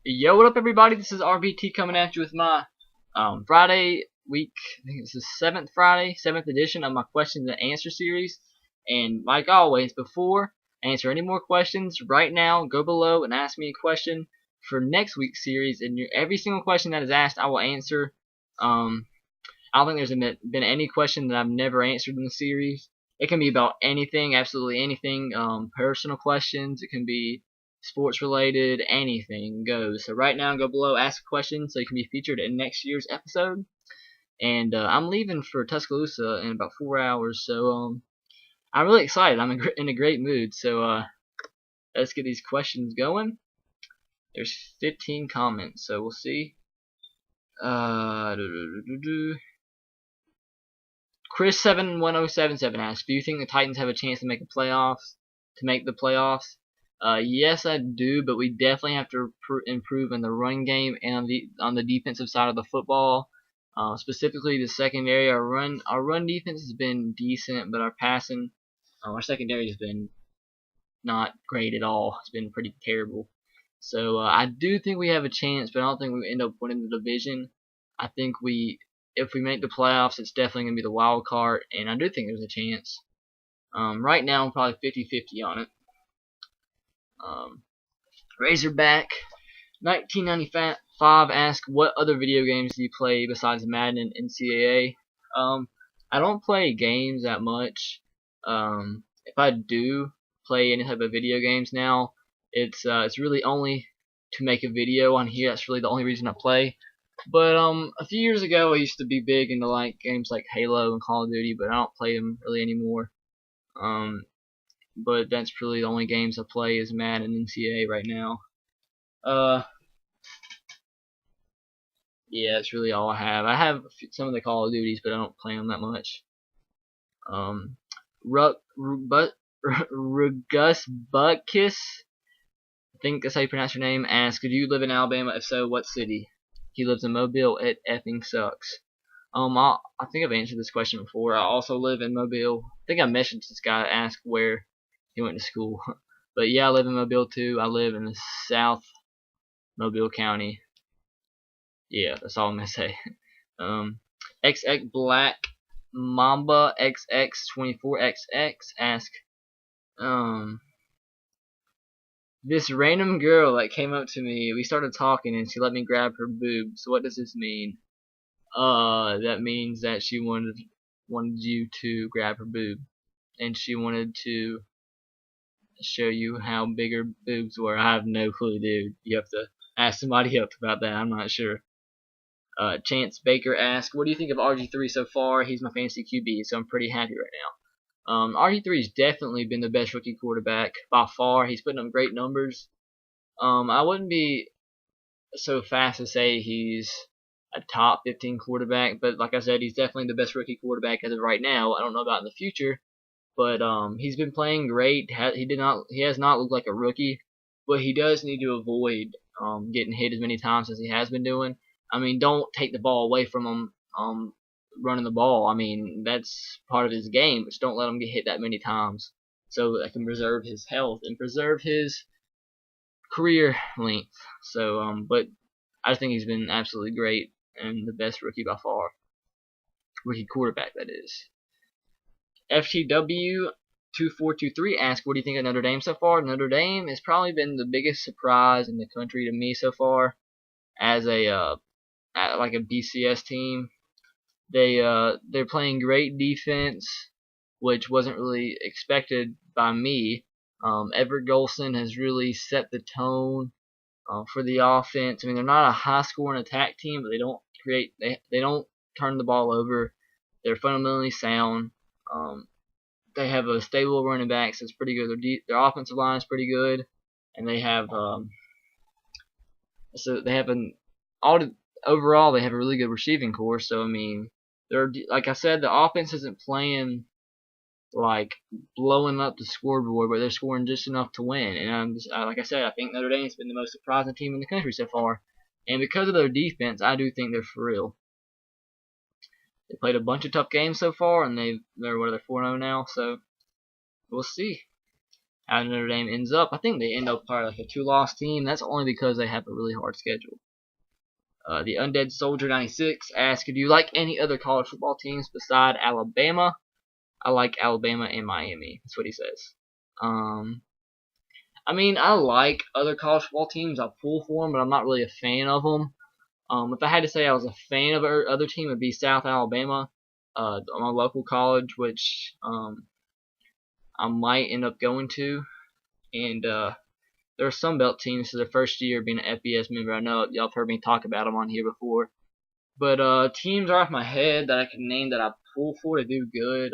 Yo, what up, everybody? This is RBT coming at you with my Friday week. I think this is seventh edition of my questions and answer series. And like always, before I answer any more questions, right now, go below and ask me a question for next week's series. And every single question that is asked, I will answer. I don't think there's been any question that I've never answered in the series. It can be about anything, absolutely anything. Personal questions. It can be sports related, anything goes. So right now, go below, ask a question so you can be featured in next year's episode. And I'm leaving for Tuscaloosa in about 4 hours, so I'm really excited. I'm in a great mood. So let's get these questions going. There's 15 comments, so we'll see. Chris71077 asks, do you think the Titans have a chance to make the playoffs? Yes, I do, but we definitely have to improve in the run game and on the defensive side of the football. Specifically the secondary. Our run defense has been decent, but our secondary has been not great at all. It's been pretty terrible. So I do think we have a chance, but I don't think we end up winning the division. I think if we make the playoffs, it's definitely going to be the wild card, and I do think there's a chance. Right now, I'm probably 50-50 on it. Razorback 1995 asks, what other video games do you play besides Madden and NCAA? I don't play games that much. If I do play any type of video games now, it's really only to make a video on here. That's really the only reason I play. But a few years ago, I used to be big into like games like Halo and Call of Duty, but I don't play them really anymore. But that's really the only games I play is Madden and NCAA right now. Yeah, that's really all I have. I have some of the Call of Duties, but I don't play them that much. Rugus Butkiss, I think that's how you pronounce your name, asks, do you live in Alabama? If so, what city? He lives in Mobile. It effing sucks. I think I've answered this question before. I also live in Mobile. I think I mentioned this guy asked where he went to school. But yeah, I live in Mobile too. I live in the South Mobile County. Yeah, that's all I'm gonna say. XX Black Mamba XX24XX ask, this random girl that came up to me, we started talking and she let me grab her boob. So what does this mean? That means that she wanted you to grab her boob, and she wanted to show you how big her boobs were. I have no clue, dude. You have to ask somebody else about that. I'm not sure. Chance Baker asks, what do you think of RG3 so far? He's my fantasy QB, so I'm pretty happy right now. RG3's definitely been the best rookie quarterback by far. He's putting up great numbers. I wouldn't be so fast to say he's a top 15 quarterback, but like I said, he's definitely the best rookie quarterback as of right now. I don't know about in the future, but he's been playing great. He has not looked like a rookie, but he does need to avoid getting hit as many times as he has been doing. I mean, don't take the ball away from him running the ball. I mean, that's part of his game, but don't let him get hit that many times so that can preserve his health and preserve his career length. So, but I think he's been absolutely great and the best rookie by far. Rookie quarterback, that is. FTW 2423 asks, what do you think of Notre Dame so far? Notre Dame has probably been the biggest surprise in the country to me so far as like a BCS team. They're playing great defense, which wasn't really expected by me. Everett Golson has really set the tone for the offense. I mean, they're not a high-scoring attack team, but they don't turn the ball over. They're fundamentally sound. They have a stable running back, so it's pretty good. Their offensive line is pretty good, and they have overall they have a really good receiving corps. So I mean, like I said, the offense isn't playing like blowing up the scoreboard, but they're scoring just enough to win. And like I said, I think Notre Dame's been the most surprising team in the country so far. And because of their defense, I do think they're for real. They played a bunch of tough games so far, and they're 4-0 now. So we'll see. how Notre Dame ends up. I think they end up probably like a 2-loss team. That's only because they have a really hard schedule. The Undead Soldier 96 asks, do you like any other college football teams beside Alabama? I like Alabama and Miami. That's what he says. I mean, I like other college football teams. I pull for them, but I'm not really a fan of them. If I had to say I was a fan of other team, it would be South Alabama, my local college, which I might end up going to. And there are some Belt teams for their first year being an FBS member. I know y'all have heard me talk about them on here before. But teams are off my head that I can name that I pull for to do good.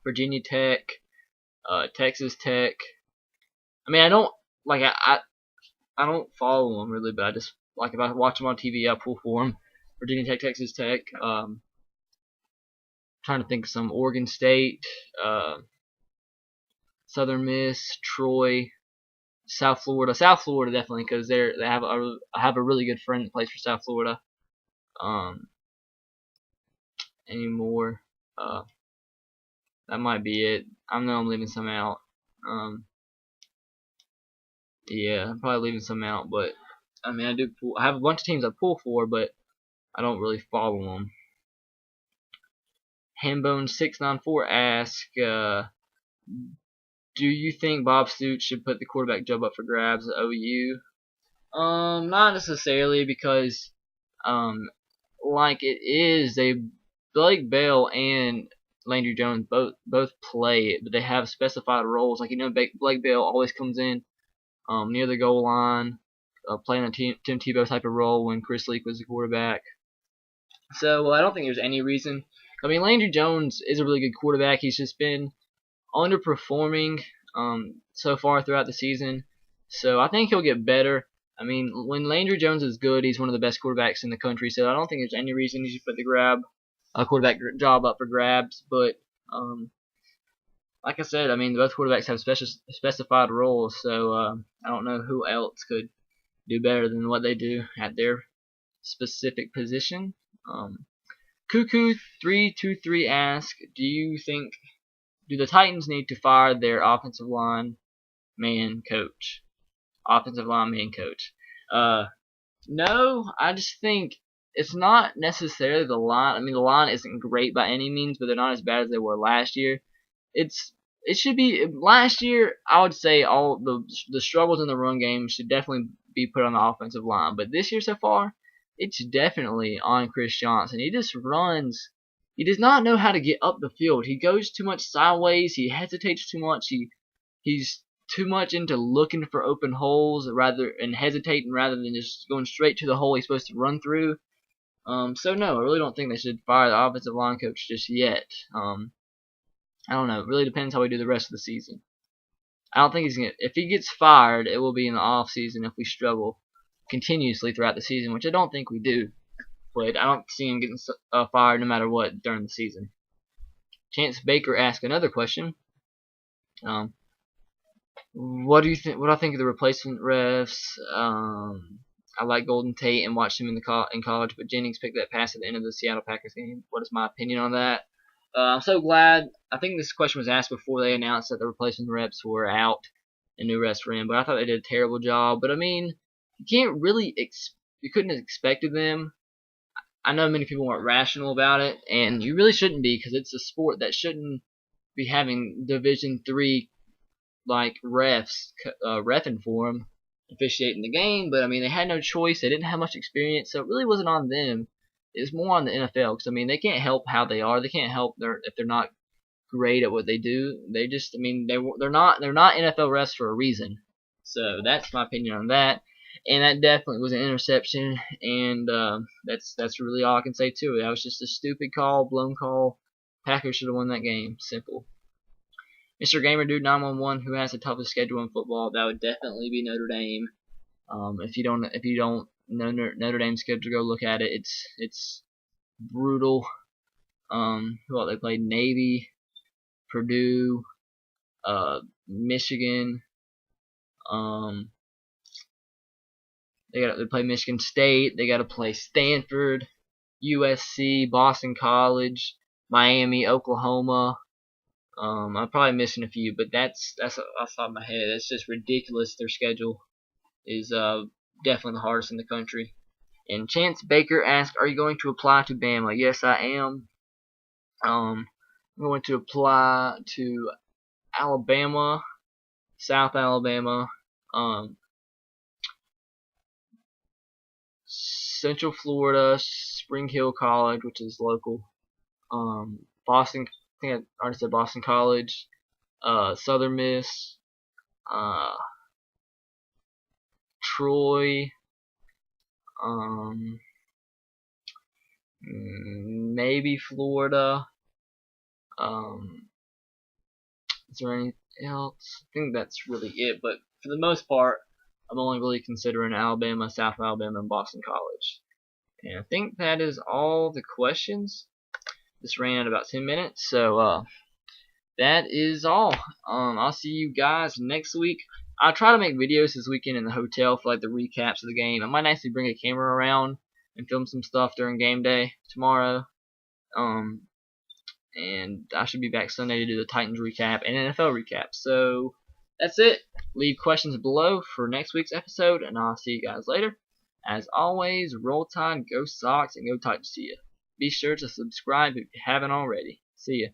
Virginia Tech, Texas Tech. I mean, I don't like I don't follow them really, but I just like if I watch them on TV, I pull for them. Virginia Tech, Texas Tech. Trying to think of some. Oregon State, Southern Miss, Troy, South Florida. South Florida definitely because I have a really good friend that plays for South Florida. Anymore. That might be it. I know I'm leaving some out. Yeah, I'm probably leaving some out, but I mean, I have a bunch of teams I pull for, but I don't really follow them. Hambone694 asks, do you think Bob Stoops should put the quarterback job up for grabs at OU? Not necessarily because, like it is, Blake Bell and Landry Jones both play it, but they have specified roles. Like Blake Bell always comes in near the goal line, playing a Tim Tebow type of role when Chris Leak was the quarterback. So I don't think there's any reason. I mean, Landry Jones is a really good quarterback. He's just been underperforming so far throughout the season. So I think he'll get better. I mean, when Landry Jones is good, he's one of the best quarterbacks in the country. So I don't think there's any reason he should put the quarterback job up for grabs. But like I said, I mean, both quarterbacks have specified roles. So I don't know who else could do better than what they do at their specific position. Cuckoo323 asks, do the Titans need to fire their offensive line man coach? No, I just think it's not necessarily the line. I mean, the line isn't great by any means, but they're not as bad as they were last year. It should be last year. I would say all the struggles in the run game should definitely be put on the offensive line, but this year so far, it's definitely on Chris Johnson. He just runs. He does not know how to get up the field. He goes too much sideways. He hesitates too much. He's too much into looking for open holes and hesitating rather than just going straight to the hole he's supposed to run through. So no, I really don't think they should fire the offensive line coach just yet. I don't know. It really depends how we do the rest of the season. I don't think if he gets fired, it will be in the off season if we struggle continuously throughout the season, which I don't think we do. But I don't see him getting fired no matter what during the season. Chance Baker asked another question. What do you think? What I think of the replacement refs? I like Golden Tate and watched him in college, but Jennings picked that pass at the end of the Seattle Packers game. What is my opinion on that? I'm so glad. I think this question was asked before they announced that the replacement refs were out and new refs were in, but I thought they did a terrible job. But I mean, you can't really you couldn't have expected them. I know many people weren't rational about it, and you really shouldn't be because it's a sport that shouldn't be having Division III like refs reffing for them, officiating the game. But I mean, they had no choice. They didn't have much experience, so it really wasn't on them. It's more on the NFL because I mean, they can't help how they are. They can't help if they're not great at what they do. They just, I mean, they're not NFL refs for a reason. So that's my opinion on that. And that definitely was an interception, and that's really all I can say to it. That was just a stupid call, blown call. Packers should have won that game. Simple. Mr. Gamer Dude 911, who has the toughest schedule in football, that would definitely be Notre Dame. If you don't know Notre Dame's schedule, go look at it. It's brutal. Who else they played? Navy, Purdue, Michigan. They play Michigan State. They got to play Stanford, USC, Boston College, Miami, Oklahoma, I'm probably missing a few, but that's off the top of my head. That's just ridiculous. Their schedule is definitely the hardest in the country. And Chance Baker asked, "Are you going to apply to Bama?" Yes, I am. I'm going to apply to Alabama, South Alabama, um, Central Florida, Spring Hill College, which is local, Boston. I think I already said Boston College, Southern Miss, uh, Troy, um, maybe Florida. Um, is there anything else? I think that's really it. But for the most part, I'm only really considering Alabama, South Alabama, and Boston College. And I think that is all the questions. This ran at about 10 minutes, so that is all. I'll see you guys next week. I'll try to make videos this weekend in the hotel for like the recaps of the game. I might actually bring a camera around and film some stuff during game day tomorrow. And I should be back Sunday to do the Titans recap and NFL recap. So that's it. Leave questions below for next week's episode, and I'll see you guys later. As always, roll tide, go Sox, and go Titans to you. Be sure to subscribe if you haven't already. See ya.